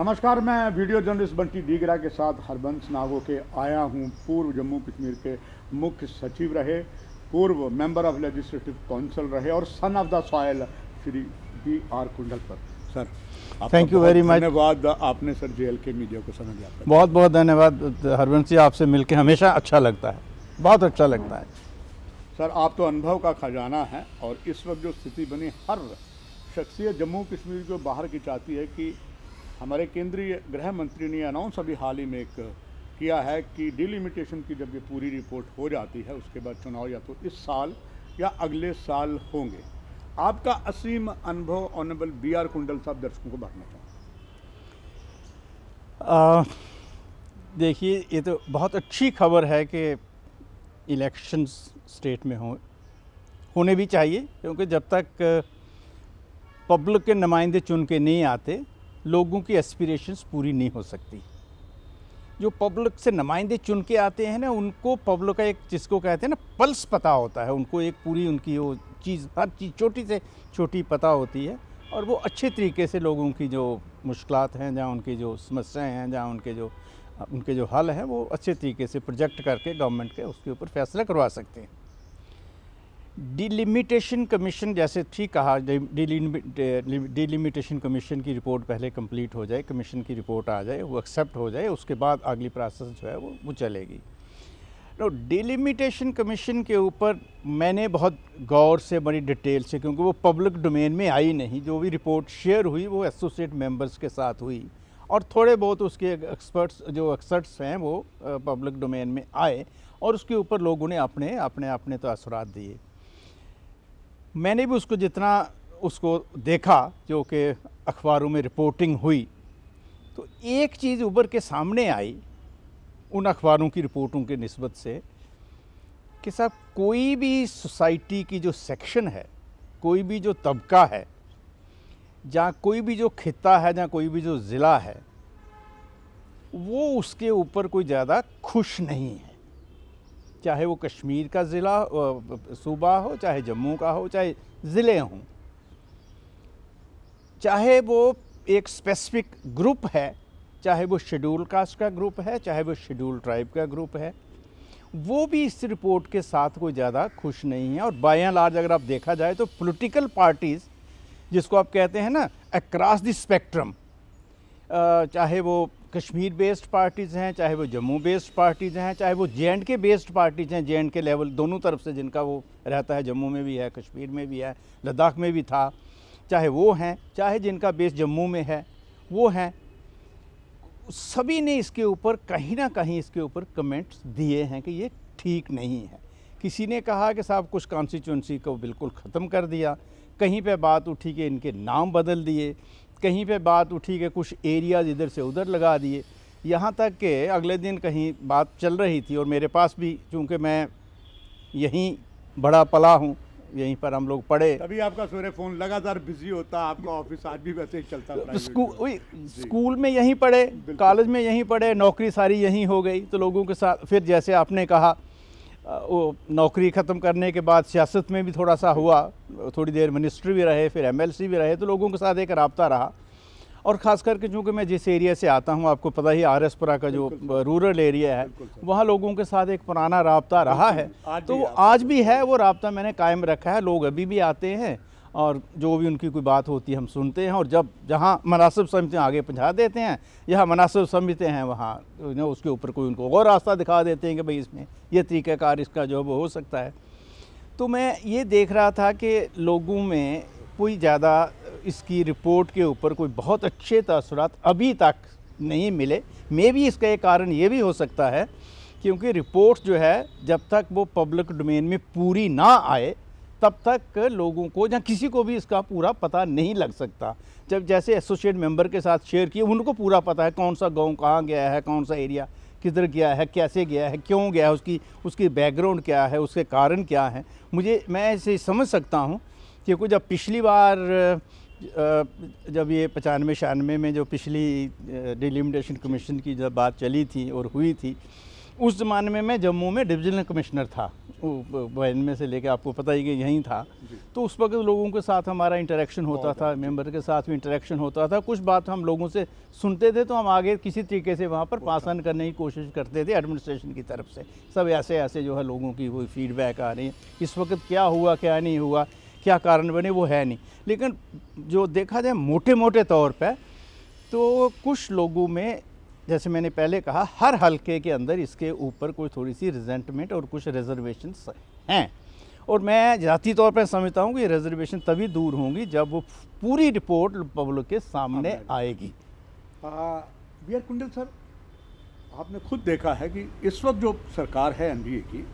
नमस्कार, मैं video journalist Bunty डीगरा के साथ हरबंस नागो के आया हूं। पूर्व जम्मू कश्मीर के मुख्य सचिव रहे, पूर्व मेंबर ऑफ लेजिस्लेटिव काउंसिल रहे और son of the soil Shri B.R. कुंडल पर। Sir, thank you very much. धन्यवाद, आपने सर जेल के मीडिया को समय दिया। बहुत बहुत धन्यवाद हरबंस जी, आपसे मिलकर हमेशा अच्छा लगता है, बहुत अच्छा लगता है। सर, आप तो अनुभव का खजाना है और इस वक्त जो स्थिति बनी, हर शख्सियत जम्मू कश्मीर को बाहर की चाहती है कि हमारे केंद्रीय गृह मंत्री ने अनाउंस अभी हाल ही में एक किया है कि डिलिमिटेशन की जब ये पूरी रिपोर्ट हो जाती है उसके बाद चुनाव या तो इस साल या अगले साल होंगे। आपका असीम अनुभव ऑनरेबल B.R. कुंडल साहब दर्शकों को बांटना चाहूँ। देखिए, ये तो बहुत अच्छी खबर है कि इलेक्शन स्टेट में होने भी चाहिए, क्योंकि जब तक पब्लिक के नुमाइंदे चुन के नहीं आते लोगों की एस्पिरेशंस पूरी नहीं हो सकती। जो पब्लिक से नुमाइंदे चुन के आते हैं ना, उनको पब्लिक का एक, जिसको कहते हैं ना, पल्स पता होता है। उनको एक पूरी उनकी वो चीज़, हर चीज़ छोटी से छोटी पता होती है और वो अच्छे तरीके से लोगों की जो मुश्किलात हैं, जहाँ उनकी जो समस्याएं हैं, जहाँ उनके जो हल हैं, वो अच्छे तरीके से प्रोजेक्ट करके गवर्नमेंट के उसके ऊपर फैसला करवा सकते हैं। डिलिमिटेशन कमीशन, जैसे ठीक कहा, डिलिमिटेशन कमीशन की रिपोर्ट पहले कंप्लीट हो जाए, कमीशन की रिपोर्ट आ जाए, वो एक्सेप्ट हो जाए, उसके बाद अगली प्रोसेस जो है वो चलेगी। तो डिलिमिटेशन कमीशन के ऊपर मैंने बहुत गौर से, बड़ी डिटेल से, क्योंकि वो पब्लिक डोमेन में आई नहीं, जो भी रिपोर्ट शेयर हुई वो एसोसिएट मेंबर्स के साथ हुई और थोड़े बहुत उसके एक्सपर्ट्स हैं वो पब्लिक डोमेन में आए और उसके ऊपर लोगों ने अपने तो असरात दिए। मैंने भी उसको देखा, जो कि अखबारों में रिपोर्टिंग हुई, तो एक चीज़ उभर के सामने आई उन अखबारों की रिपोर्टों के निस्बत से कि साहब, कोई भी सोसाइटी की जो सेक्शन है, कोई भी जो तबका है, जहाँ कोई भी जो खित्ता है, जहाँ कोई भी जो ज़िला है, वो उसके ऊपर कोई ज़्यादा खुश नहीं है। चाहे वो कश्मीर का ज़िला सूबा हो, चाहे जम्मू का हो, चाहे ज़िले हों, चाहे वो एक स्पेसिफिक ग्रुप है, चाहे वो शेड्यूल कास्ट का ग्रुप है, चाहे वो शेड्यूल ट्राइब का ग्रुप है, वो भी इस रिपोर्ट के साथ कोई ज़्यादा खुश नहीं है। और बाय एंड लार्ज अगर आप देखा जाए तो पॉलिटिकल पार्टीज़, जिसको आप कहते हैं ना अक्रॉस द स्पेक्ट्रम, चाहे वो कश्मीर बेस्ड पार्टीज़ हैं, चाहे वो जम्मू बेस्ड पार्टीज़ हैं, चाहे वो J&K बेस्ड पार्टीज़ हैं, J&K लेवल दोनों तरफ से जिनका वो रहता है, जम्मू में भी है, कश्मीर में भी है, लद्दाख में भी था, चाहे वो हैं, चाहे जिनका बेस जम्मू में है वो हैं, सभी ने इसके ऊपर कहीं ना कहीं इसके ऊपर कमेंट्स दिए हैं कि ये ठीक नहीं है। किसी ने कहा कि साहब कुछ कॉन्स्टिट्यूंसी को बिल्कुल ख़त्म कर दिया, कहीं पे बात उठी कि इनके नाम बदल दिए, कहीं पे बात उठी कि कुछ एरियाज़ इधर से उधर लगा दिए, यहाँ तक कि अगले दिन कहीं बात चल रही थी और मेरे पास भी, चूँकि मैं यहीं बड़ा पला हूँ, यहीं पर हम लोग पढ़े। तभी आपका सवेरे फ़ोन लगातार बिजी होता, आपका ऑफिस आज भी वैसे ही चलता है। स्कूल में यहीं पढ़े, कॉलेज में यहीं पढ़े, नौकरी सारी यहीं हो गई, तो लोगों के साथ फिर जैसे आपने कहा, वो नौकरी ख़त्म करने के बाद सियासत में भी थोड़ा सा हुआ, थोड़ी देर मिनिस्ट्री भी रहे, फिर MLC भी रहे, तो लोगों के साथ एक रब्ता रहा। और ख़ास करके चूँकि मैं जिस एरिया से आता हूँ, आपको पता ही RS-पुरा का जो रूरल एरिया है, वहाँ लोगों के साथ एक पुराना रब्ता रहा है, तो वो आज भी है, वो रब्ता मैंने कायम रखा है। लोग अभी भी आते हैं और जो भी उनकी कोई बात होती है हम सुनते हैं, और जब जहाँ मुनासिब समझते हैं आगे पहुँचा देते हैं, यहाँ मुनासिब समझते हैं वहाँ उसके ऊपर कोई उनको और रास्ता दिखा देते हैं कि भाई इसमें ये तरीक़ाकार इसका जो वो हो सकता है। तो मैं ये देख रहा था कि लोगों में कोई ज़्यादा इसकी रिपोर्ट के ऊपर कोई बहुत अच्छे तासुरात अभी तक नहीं मिले। मे भी इसका एक कारण ये भी हो सकता है क्योंकि रिपोर्ट जो है, जब तक वो पब्लिक डोमेन में पूरी ना आए तब तक लोगों को या किसी को भी इसका पूरा पता नहीं लग सकता। जब जैसे एसोसिएट मेंबर के साथ शेयर किए, उनको पूरा पता है कौन सा गांव कहाँ गया है, कौन सा एरिया किधर गया है, कैसे गया है, क्यों गया है, उसकी बैकग्राउंड क्या है, उसके कारण क्या है। मैं ऐसे समझ सकता हूँ क्योंकि जब पिछली बार जब ये 95-96 में जो पिछली डिलिमिटेशन कमीशन की जब बात चली थी और हुई थी, उस ज़माने में मैं जम्मू में डिविजनल कमिश्नर था, वो में से लेके आपको पता ही कि यहीं था। तो उस वक्त लोगों के साथ हमारा इंटरेक्शन होता था, मेंबर के साथ भी इंटरेक्शन होता था। कुछ बात हम लोगों से सुनते थे तो हम आगे किसी तरीके से वहाँ पर पास ऑन करने की कोशिश करते थे एडमिनिस्ट्रेशन की तरफ से। सब ऐसे ऐसे जो है लोगों की वो फीडबैक आ रही है, इस वक्त क्या हुआ क्या नहीं हुआ, क्या कारण बने, वो है नहीं। लेकिन जो देखा जाए मोटे मोटे तौर पर तो कुछ लोगों में, जैसे मैंने पहले कहा, हर हलके के अंदर इसके ऊपर कोई थोड़ी सी रिजेंटमेंट और कुछ रिजर्वेशंस हैं। और मैं जाती तौर पर समझता हूँ कि रिजर्वेशन तभी दूर होंगी जब वो पूरी रिपोर्ट पब्लिक के सामने आएगी। बी आर कुंडल सर, आपने खुद देखा है कि इस वक्त जो सरकार है एनडीए की,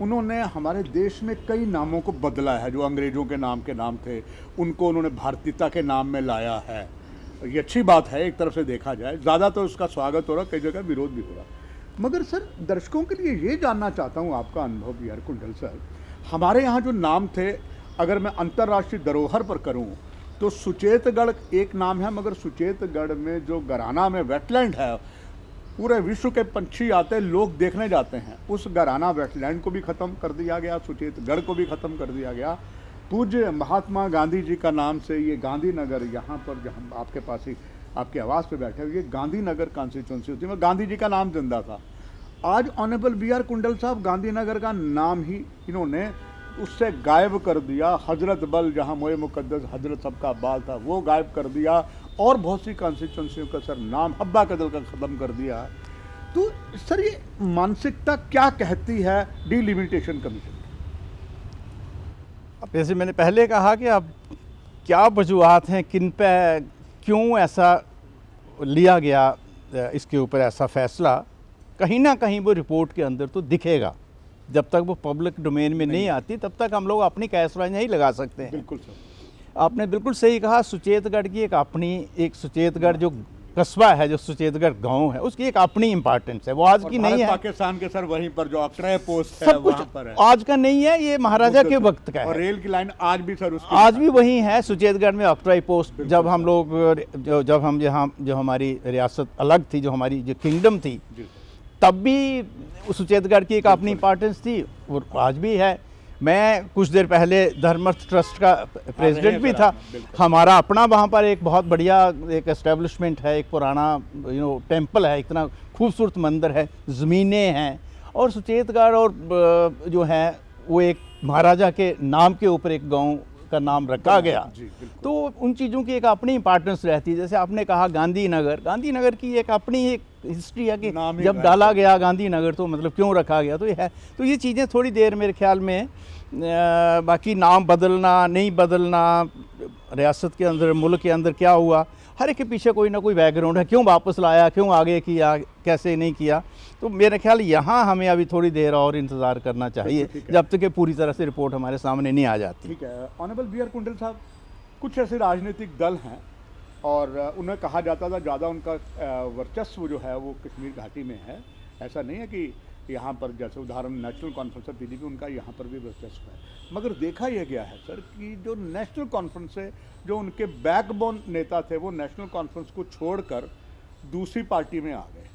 उन्होंने हमारे देश में कई नामों को बदला है। जो अंग्रेज़ों के नाम थे उनको उन्होंने भारतीयता के नाम में लाया है। ये अच्छी बात है एक तरफ से देखा जाए, ज़्यादा तो उसका स्वागत हो रहा, कई जगह विरोध भी हो रहा। मगर सर, दर्शकों के लिए ये जानना चाहता हूँ आपका अनुभव बी आर कुंडल सर, हमारे यहाँ जो नाम थे, अगर मैं अंतर्राष्ट्रीय धरोहर पर करूँ तो सुचेतगढ़ एक नाम है, मगर सुचेतगढ़ में जो गराना में वेटलैंड है, पूरे विश्व के पंछी आते हैं, लोग देखने जाते हैं। उस गराना वेटलैंड को भी ख़त्म कर दिया गया, सुचेतगढ़ को भी ख़त्म कर दिया गया। पूज्य महात्मा गांधी जी का नाम से ये गांधीनगर, यहाँ पर जहाँ आपके पास ही आपके आवास पे बैठे हुए, गांधीनगर कॉन्स्टिट्यूंसी में गांधी जी का नाम जिंदा था। आज ऑनरेबल बी आर कुंडल साहब गांधीनगर का नाम ही इन्होंने उससे गायब कर दिया। हजरत बल, जहाँ मोए मुकद्दस हजरत सबका बाल था, वो गायब कर दिया। और बहुत सी कॉन्स्टिट्यूंसियों का सर नाम हब्बा कदल का ख़त्म कर दिया। तो सर, ये मानसिकता क्या कहती है डिलिमिटेशन कमीशन? अब जैसे मैंने पहले कहा कि अब क्या वजूहात हैं, किन पे क्यों ऐसा लिया गया, इसके ऊपर ऐसा फ़ैसला, कहीं ना कहीं वो रिपोर्ट के अंदर तो दिखेगा। जब तक वो पब्लिक डोमेन में नहीं आती तब तक हम लोग अपनी कैसराई नहीं लगा सकते हैं। बिल्कुल सर, आपने बिल्कुल सही कहा। सुचेतगढ़ की एक सुचेतगढ़ जो कस्बा है, जो सुचेतगढ़ गांव है, उसकी एक अपनी इंपॉर्टेंस है। वो आज की नहीं है। पाकिस्तान के सर वहीं पर जो ऑक्ट्रे पोस्ट है, सब कुछ वहाँ पर है। आज का नहीं है, ये महाराजा के वक्त का है। और रेल की लाइन आज भी सर उसकी आज भी वही है सुचेतगढ़ में ऑक्ट्राई पोस्ट। जब हम लोग जब हम यहाँ जो हमारी रियासत अलग थी, जो हमारी जो किंगडम थी, तब भी सुचेतगढ़ की एक अपनी इंपॉर्टेंस थी और आज भी है। मैं कुछ देर पहले धर्मर्थ ट्रस्ट का प्रेसिडेंट भी था। हमारा अपना वहाँ पर एक बहुत बढ़िया एक एस्टेब्लिशमेंट है, एक पुराना टेम्पल है, इतना खूबसूरत मंदिर है, ज़मीनें हैं। और सुचेतगढ़ और जो है वो एक महाराजा के नाम के ऊपर एक गांव का नाम रखा गया। तो उन चीज़ों की एक अपनी इंपॉर्टेंस रहती है। जैसे आपने कहा गांधीनगर की एक अपनी एक हिस्ट्री है कि जब डाला गया गांधीनगर तो मतलब क्यों रखा गया, तो ये है। तो ये चीज़ें थोड़ी देर मेरे ख्याल में बाकी नाम बदलना नहीं बदलना, रियासत के अंदर, मुल्क के अंदर क्या हुआ, हर एक के पीछे कोई ना कोई बैकग्राउंड है। क्यों वापस लाया, क्यों आगे किया, कैसे नहीं किया। तो मेरे ख्याल यहाँ हमें अभी थोड़ी देर और इंतज़ार करना चाहिए, जब तक कि पूरी तरह से रिपोर्ट हमारे सामने नहीं आ जाती। ठीक है। ऑनरेबल बी आर कुंडल साहब, कुछ ऐसे राजनीतिक दल हैं और उन्हें कहा जाता था ज़्यादा उनका वर्चस्व जो है वो कश्मीर घाटी में है। ऐसा नहीं है कि यहाँ पर, जैसे उदाहरण नेशनल कॉन्फ्रेंस ऑफ पीडीपी, उनका यहाँ पर भी वर्चस्व है। मगर देखा यह गया है सर कि जो नेशनल कॉन्फ्रेंस से जो उनके बैकबोन नेता थे, वो नेशनल कॉन्फ्रेंस को छोड़कर दूसरी पार्टी में आ गए।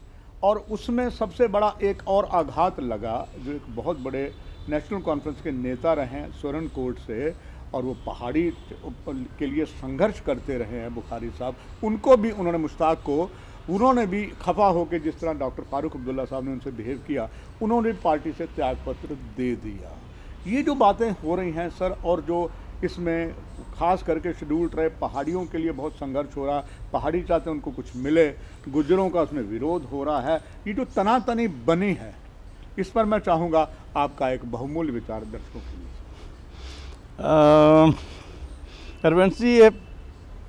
और उसमें सबसे बड़ा एक और आघात लगा, जो एक बहुत बड़े नेशनल कॉन्फ्रेंस के नेता रहे हैं स्वर्ण कोट से, और वो पहाड़ी के लिए संघर्ष करते रहे हैं, बुखारी साहब, उनको भी उन्होंने, मुश्ताक को उन्होंने भी खफा होकर, जिस तरह डॉक्टर फारूक अब्दुल्ला साहब ने उनसे बिहेव किया, उन्होंने पार्टी से त्यागपत्र दे दिया। ये जो बातें हो रही हैं सर, और जो इसमें खास करके शेड्यूल ट्राइब पहाड़ियों के लिए बहुत संघर्ष हो रहा है, पहाड़ी चाहते हैं उनको कुछ मिले, गुज्जरों का उसमें विरोध हो रहा है, ये जो तनातनी बनी है, इस पर मैं चाहूँगा आपका एक बहुमूल्य विचार दर्शकों के लिए। हरवंश जी, ये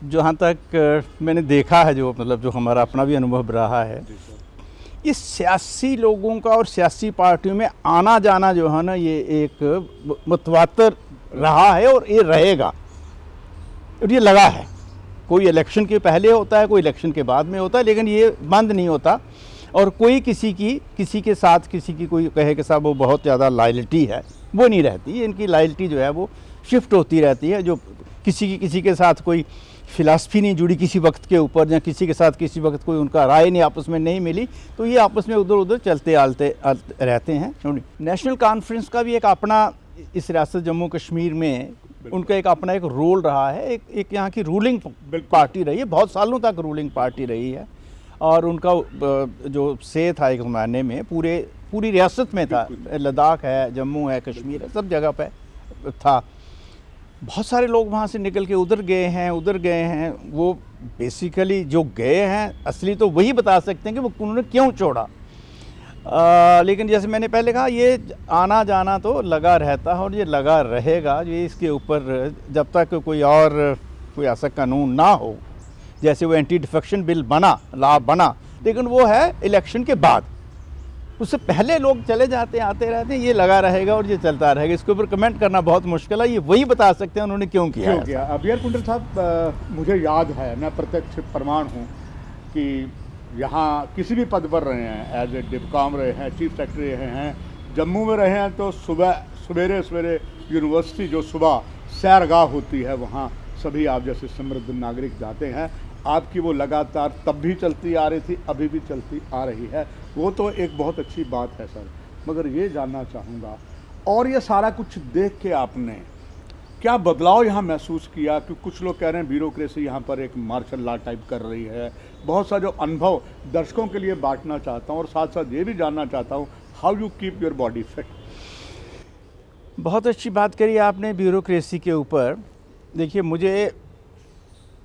जहाँ तक मैंने देखा है, जो मतलब जो हमारा अपना भी अनुभव रहा है, ये सियासी लोगों का और सियासी पार्टियों में आना जाना जो है ना, ये एक मुतवातर रहा है और ये रहेगा, और ये लगा है। कोई इलेक्शन के पहले होता है, कोई इलेक्शन के बाद में होता है, लेकिन ये बंद नहीं होता। और कोई किसी के साथ किसी की कोई कहे कि साहब वो बहुत ज़्यादा लॉयल्टी है, वो नहीं रहती। इनकी लॉयल्टी जो है वो शिफ्ट होती रहती है। जो किसी के साथ कोई फिलासफी नहीं जुड़ी किसी वक्त के ऊपर, या किसी के साथ किसी वक्त कोई उनका राय नहीं आपस में नहीं मिली, तो ये आपस में उधर उधर चलते आलते रहते हैं। नेशनल कॉन्फ्रेंस का भी एक अपना इस रियासत जम्मू कश्मीर में उनका एक अपना एक रोल रहा है। एक यहाँ की रूलिंग पार्टी रही है, बहुत सालों तक रूलिंग पार्टी रही है, और उनका जो से था एक ज़माने में पूरी रियासत में था, लद्दाख है, जम्मू है, कश्मीर है, सब जगह पे था। बहुत सारे लोग वहाँ से निकल के उधर गए हैं। वो बेसिकली जो गए हैं असली तो वही बता सकते हैं कि वो उन्होंने क्यों छोड़ा। लेकिन जैसे मैंने पहले कहा, ये आना जाना तो लगा रहता है और ये लगा रहेगा। ये इसके ऊपर जब तक कोई ऐसा कानून ना हो, जैसे वो एंटी डिफेक्शन बिल बना, लॉ बना, लेकिन वो है इलेक्शन के बाद, उससे पहले लोग चले जाते हैं, आते रहते हैं, ये लगा रहेगा और ये चलता रहेगा। इसके ऊपर कमेंट करना बहुत मुश्किल है, ये वही बता सकते हैं उन्होंने क्यों किया। अबियर कुंडल साहब, मुझे याद है, मैं प्रत्यक्ष प्रमाण हूँ कि यहाँ किसी भी पद पर रहे हैं, एज ए डिपकॉम रहे हैं, चीफ सेक्रेटरी रहे हैं, जम्मू में रहे हैं, तो सवेरे यूनिवर्सिटी जो सुबह सैरगाह होती है, वहाँ सभी आप जैसे समृद्ध नागरिक जाते हैं। आपकी वो लगातार तब भी चलती आ रही थी, अभी भी चलती आ रही है, वो तो एक बहुत अच्छी बात है सर। मगर ये जानना चाहूँगा, और ये सारा कुछ देख के आपने क्या बदलाव यहाँ महसूस किया? कि कुछ लोग कह रहे हैं ब्यूरोक्रेसी यहाँ पर एक मार्शल लॉ टाइप कर रही है। बहुत सा जो अनुभव दर्शकों के लिए बांटना चाहता हूँ, और साथ साथ ये भी जानना चाहता हूँ, how you keep your body fit. बहुत अच्छी बात करी आपने ब्यूरोक्रेसी के ऊपर। देखिए, मुझे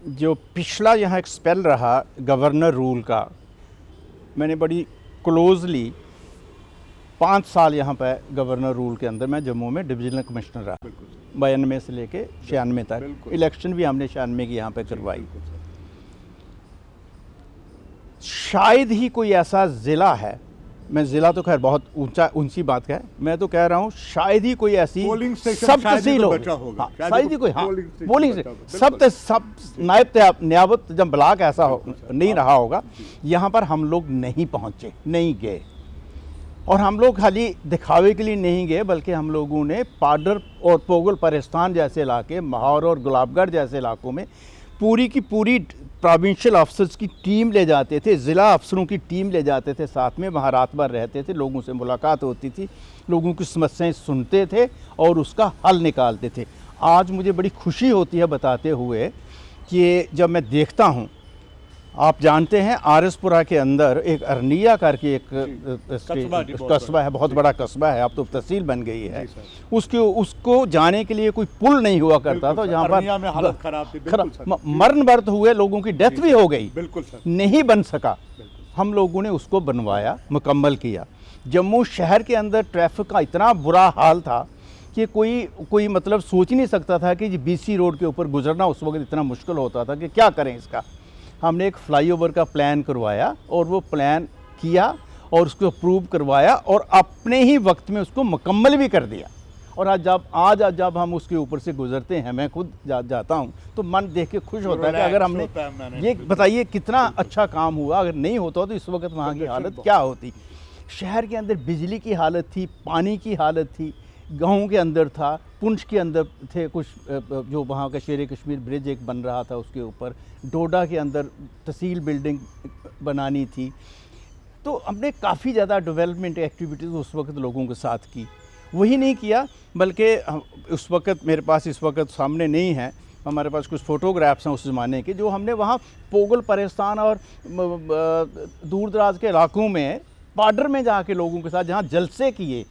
जो पिछला यहाँ एक स्पेल रहा गवर्नर रूल का, मैंने बड़ी क्लोजली 5 साल यहाँ पे गवर्नर रूल के अंदर मैं जम्मू में डिविजनल कमिश्नर रहा, 92 से लेके 96 तक। इलेक्शन भी हमने 96 की यहाँ पे करवाई। शायद ही कोई ऐसा ज़िला है, मैं ज़िला तो खैर बहुत ऊंची बात है, मैं तो कह रहा हूँ शायद ही कोई ऐसी सब तहसील हो, शायद ही कोई, हाँ पोलिंग से सब न्यायबत जब ब्लॉक ऐसा नहीं रहा होगा, यहाँ पर हम लोग नहीं पहुँचे, नहीं गए। और हम लोग खाली दिखावे के लिए नहीं गए, बल्कि हम लोगों ने पाडर और पोगल परिस्तान जैसे इलाके, माहौर और गुलाबगढ़ जैसे इलाकों में पूरी की पूरी प्रोविंशियल ऑफिसर्स की टीम ले जाते थे, ज़िला अफसरों की टीम ले जाते थे साथ में, वहाँ रात भर रहते थे, लोगों से मुलाकात होती थी, लोगों की समस्याएं सुनते थे और उसका हल निकालते थे। आज मुझे बड़ी खुशी होती है बताते हुए कि जब मैं देखता हूँ, आप जानते हैं आरएसपुरा के अंदर एक अरनिया करके एक कस्बा है, बहुत बड़ा कस्बा है, अब तो तहसील बन गई है, उसको जाने के लिए कोई पुल नहीं हुआ करता था, जहाँ पर मरण व्रत हुए, लोगों की डेथ भी हो गई, नहीं बन सका। हम लोगों ने उसको बनवाया, मुकम्मल किया। जम्मू शहर के अंदर ट्रैफिक का इतना बुरा हाल था कि कोई मतलब सोच नहीं सकता था कि बीसी रोड के ऊपर गुजरना उस वक्त इतना मुश्किल होता था कि क्या करें इसका। हमने एक फ्लाईओवर का प्लान करवाया और वो प्लान किया और उसको अप्रूव करवाया और अपने ही वक्त में उसको मुकम्मल भी कर दिया। और आज जब हम उसके ऊपर से गुजरते हैं, मैं खुद जाता हूं, तो मन देख के खुश होता है कि अगर हमने ये बताइए कितना अच्छा काम हुआ। अगर नहीं होता तो इस वक्त वहाँ की हालत क्या होती। शहर के अंदर बिजली की हालत थी, पानी की हालत थी, गाँव के अंदर था, पुंछ के अंदर थे कुछ, जो वहाँ का शेर कश्मीर ब्रिज एक बन रहा था उसके ऊपर, डोडा के अंदर तहसील बिल्डिंग बनानी थी। तो हमने काफ़ी ज़्यादा डेवलपमेंट एक्टिविटीज़ उस वक्त लोगों के साथ की। वही नहीं किया, बल्कि उस वक्त मेरे पास इस वक्त सामने नहीं है, हमारे पास कुछ फ़ोटोग्राफ्स हैं उस ज़माने के, जो हमने वहाँ पोगल परिस्तान और दूर दराज के इलाकों में पाडर में जाके लोगों के साथ जहाँ जलसे किए,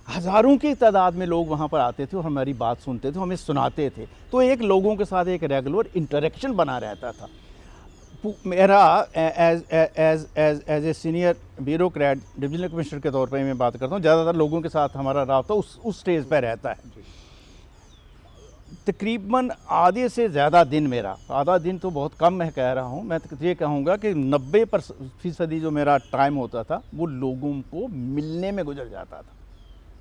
हज़ारों की तादाद में लोग वहाँ पर आते थे और हमारी बात सुनते थे, हमें सुनाते थे। तो एक लोगों के साथ एक रेगुलर इंटरेक्शन बना रहता था। मेरा as a senior bureaucrat divisional commissioner के तौर पर मैं बात करता हूँ, ज़्यादातर लोगों के साथ हमारा रब्ता उस स्टेज पर रहता है। तकरीबन आधे से ज़्यादा दिन, मेरा आधा दिन तो बहुत कम मैं कह रहा हूँ, मैं ये कहूँगा कि 90% जो मेरा टाइम होता था वो लोगों को मिलने में गुजर जाता था।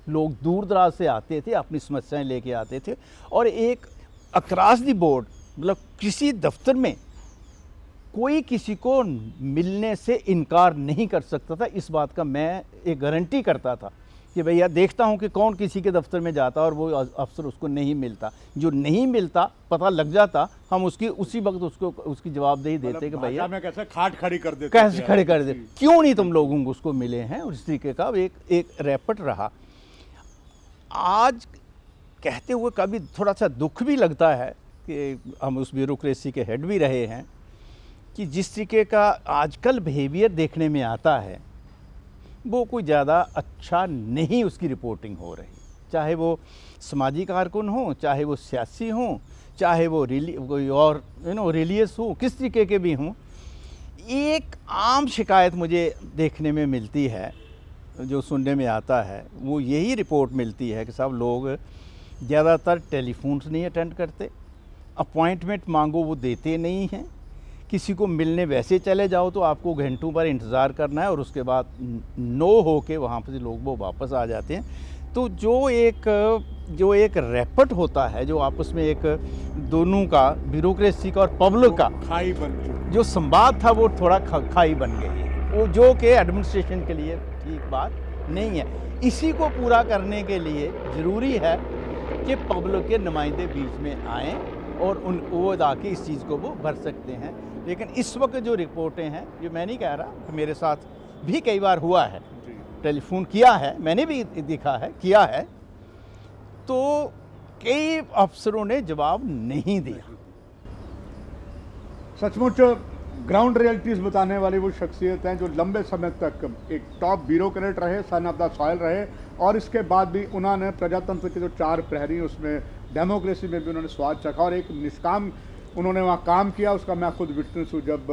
लोग दूर दराज से आते थे, अपनी समस्याएं लेके आते थे, और एक अक्रॉस द बोर्ड, मतलब किसी दफ्तर में कोई किसी को मिलने से इनकार नहीं कर सकता था। इस बात का मैं एक गारंटी करता था कि भैया देखता हूँ कि कौन किसी के दफ्तर में जाता और वो अफसर उसको नहीं मिलता, जो नहीं मिलता पता लग जाता, हम उसकी उसी वक्त उसको उसकी जवाबदेही देते कि भैया में कैसे खाट खड़ी कर देते, कैसे खड़े कर दे, क्यों नहीं तुम लोगों को उसको मिले हैं। और इस तरीके का एक रैपट रहा। आज कहते हुए कभी थोड़ा सा दुख भी लगता है कि हम उस ब्यूरोक्रेसी के हेड भी रहे हैं कि जिस तरीके का आजकल बिहेवियर देखने में आता है वो कोई ज़्यादा अच्छा नहीं उसकी रिपोर्टिंग हो रही, चाहे वो सामाजिक कारकुन हो, चाहे वो सियासी हो, चाहे वो कोई और रिलीजियस हो, किस तरीके के भी हों। एक आम शिकायत मुझे देखने में मिलती है, जो सुनने में आता है, वो यही रिपोर्ट मिलती है कि सब लोग ज़्यादातर टेलीफोन्स नहीं अटेंड करते, अपॉइंटमेंट मांगो वो देते नहीं हैं, किसी को मिलने वैसे चले जाओ तो आपको घंटों पर इंतज़ार करना है और उसके बाद नो हो के वहाँ पर लोग वो वापस आ जाते हैं। तो जो एक रैपट होता है, जो आपस में एक दोनों का, ब्यूरोक्रेसी का और पब्लिक का खाई बन चुकी, जो संवाद था वो थोड़ा खाई बन गई है, वो जो कि एडमिनिस्ट्रेशन के लिए ठीक बात नहीं है। इसी को पूरा करने के लिए ज़रूरी है कि पब्लिक के नुमाइंदे बीच में आएँ और वो आके इस चीज़ को वो भर सकते हैं। लेकिन इस वक्त जो रिपोर्टें हैं, जो मैं नहीं कह रहा, मेरे साथ भी कई बार हुआ है, टेलीफोन किया है, मैंने भी दिखा है, किया है, तो कई अफसरों ने जवाब नहीं दिया। सचमुच ग्राउंड रियलिटीज़ बताने वाली वो शख्सियत हैं जो लंबे समय तक एक टॉप ब्यूरोक्रेट रहे, सन ऑफ द सॉइल रहे, और इसके बाद भी उन्होंने प्रजातंत्र के जो 4 प्रहरी उसमें डेमोक्रेसी में भी उन्होंने स्वाद चखा और एक निष्काम उन्होंने वहाँ काम किया। उसका मैं खुद विटनेस हूँ। जब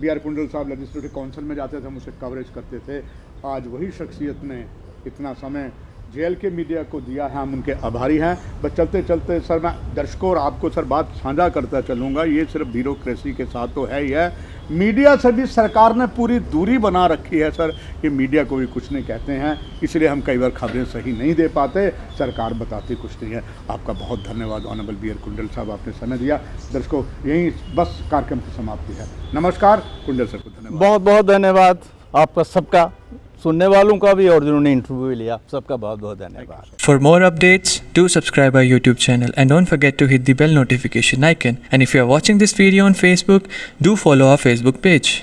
BR कुंडल साहब लेजिस्लेटिव काउंसिल में जाते थे, हम उसे कवरेज करते थे। आज वही शख्सियत ने इतना समय जेल के मीडिया को दिया है, हम उनके आभारी हैं। बस चलते चलते सर मैं दर्शकों और आपको सर बात साझा करता चलूँगा, ये सिर्फ ब्यूरोक्रेसी के साथ तो है ही है, मीडिया से भी सरकार ने पूरी दूरी बना रखी है सर, कि मीडिया को भी कुछ नहीं कहते हैं, इसलिए हम कई बार खबरें सही नहीं दे पाते, सरकार बताती कुछ नहीं है। आपका बहुत धन्यवाद ऑनरेबल BR कुंडल साहब, आपने समय दिया। दर्शकों यही बस कार्यक्रम की समाप्ति है। नमस्कार। कुंडल सर को धन्यवाद। बहुत बहुत धन्यवाद आपका सबका, सुनने वालों का भी और जिन्होंने इंटरव्यू लिया, सबका बहुत बहुत धन्यवाद। For more updates, do subscribe our YouTube channel and don't forget to hit the bell notification icon. And if you are watching this video on Facebook, do follow our Facebook page.